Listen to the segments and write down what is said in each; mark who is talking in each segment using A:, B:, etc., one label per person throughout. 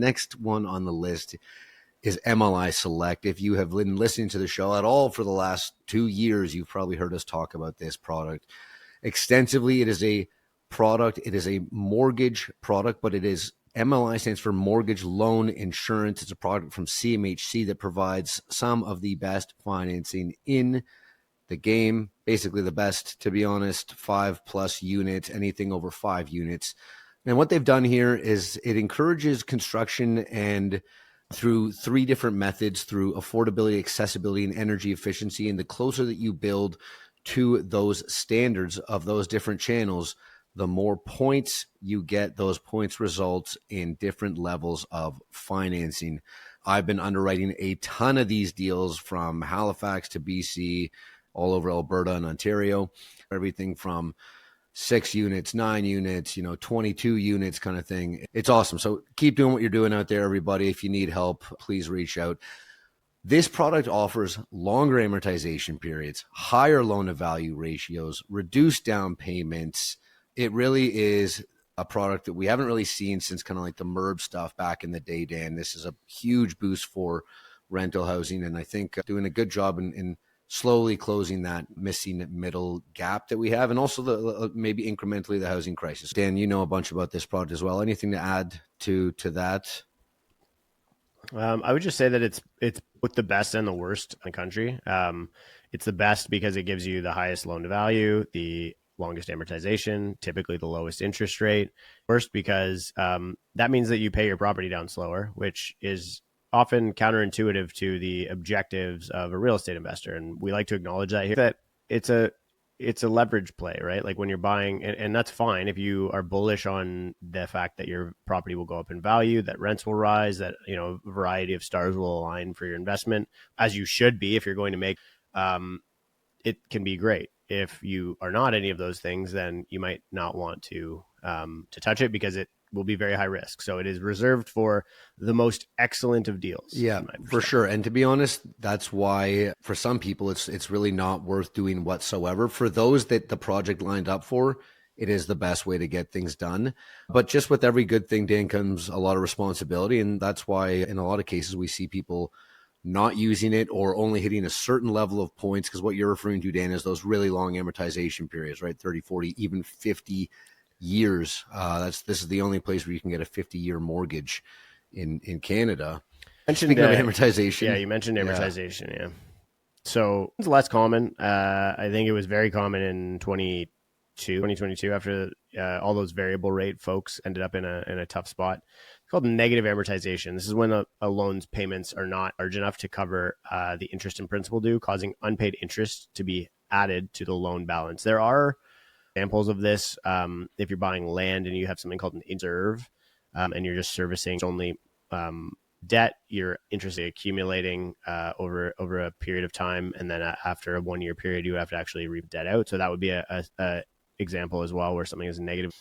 A: Next one on the list is MLI Select. If you have been listening to the show at all for the last 2 years, you've probably heard us talk about this product extensively. It is a product. It is a mortgage product, but it is MLI stands for Mortgage Loan Insurance. It's a product from CMHC that provides some of the best financing in the game. Basically the best, to be honest, 5+ units, anything over 5 units. And what they've done here is it encourages construction and through 3 different methods, through affordability, accessibility, and energy efficiency. And the closer that you build to those standards of those different channels, the more points you get. Those points result in different levels of financing. I've been underwriting a ton of these deals from Halifax to BC, all over Alberta and Ontario, everything from 6 units, 9 units, 22 units kind of thing. It's awesome. So keep doing what you're doing out there, everybody. If you need help, please reach out. This product offers longer amortization periods, higher loan to value ratios, reduced down payments. It really is a product that we haven't really seen since kind of like the MERB stuff back in the day, Dan. This is a huge boost for rental housing, and I think doing a good job in slowly closing that missing middle gap that we have, and also the maybe incrementally the housing crisis. Dan, you know a bunch about this product as well. Anything to add to that?
B: I would just say that it's both the best and the worst in the country. It's the best because it gives you the highest loan to value, the longest amortization, typically the lowest interest rate. Worst because that means that you pay your property down slower, which is often counterintuitive to the objectives of a real estate investor. And we like to acknowledge that here, that it's a leverage play, right? Like when you're buying, and that's fine if you are bullish on the fact that your property will go up in value, that rents will rise, that, a variety of stars will align for your investment, as you should be if you're going to make, it can be great. If you are not any of those things, then you might not want to touch it because it will be very high risk. So it is reserved for the most excellent of deals.
A: Yeah, for sure. And to be honest, that's why for some people, it's really not worth doing whatsoever. For those that the project lined up for, it is the best way to get things done. But just with every good thing, Dan, comes a lot of responsibility. And that's why in a lot of cases, we see people not using it or only hitting a certain level of points. Because what you're referring to, Dan, is those really long amortization periods, right? 30, 40, even 50 years. This is the only place where you can get a 50-year mortgage in Canada. Speaking of amortization.
B: Yeah, you mentioned amortization. Yeah. So it's less common. I think it was very common in 2022 after all those variable rate folks ended up in a tough spot. It's called negative amortization. This is when a loan's payments are not large enough to cover the interest and principal due, causing unpaid interest to be added to the loan balance. There are examples of this. If you're buying land and you have something called an reserve, and you're just servicing only debt, your interest is accumulating over a period of time, and then after a 1-year period, you have to actually reap debt out. So that would be a example as well, where something is negative,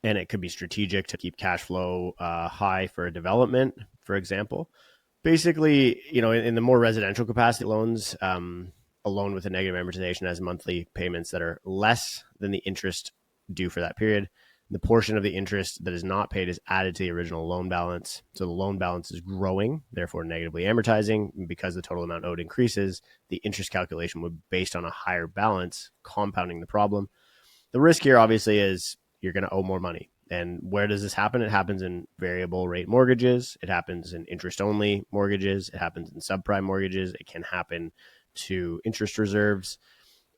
B: and it could be strategic to keep cash flow high for a development, for example. Basically, in the more residential capacity loans, a loan with a negative amortization has monthly payments that are less than the interest due for that period. The portion of the interest that is not paid is added to the original loan balance. So the loan balance is growing, therefore negatively amortizing. Because the total amount owed increases, the interest calculation would be based on a higher balance, compounding the problem. The risk here, obviously, is you're going to owe more money. And where does this happen? It happens in variable rate mortgages. It happens in interest-only mortgages. It happens in subprime mortgages. It can happen to interest reserves.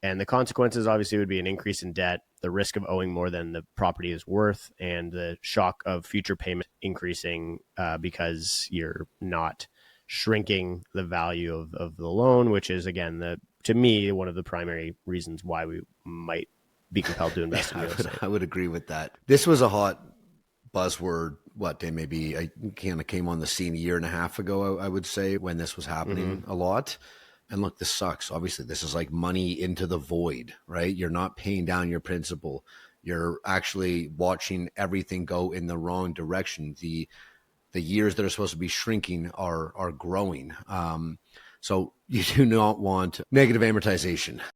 B: And the consequences obviously would be an increase in debt, the risk of owing more than the property is worth, and the shock of future payment increasing because you're not shrinking the value of the loan, which is, again, to me, one of the primary reasons why we might be compelled to invest in real estate.
A: I would agree with that. This was a hot buzzword, maybe I kind of came on the scene 1.5 years ago, I would say, when this was happening a lot. And look, this sucks. Obviously, this is like money into the void, right? You're not paying down your principal. You're actually watching everything go in the wrong direction. The years that are supposed to be shrinking are growing. So you do not want negative amortization.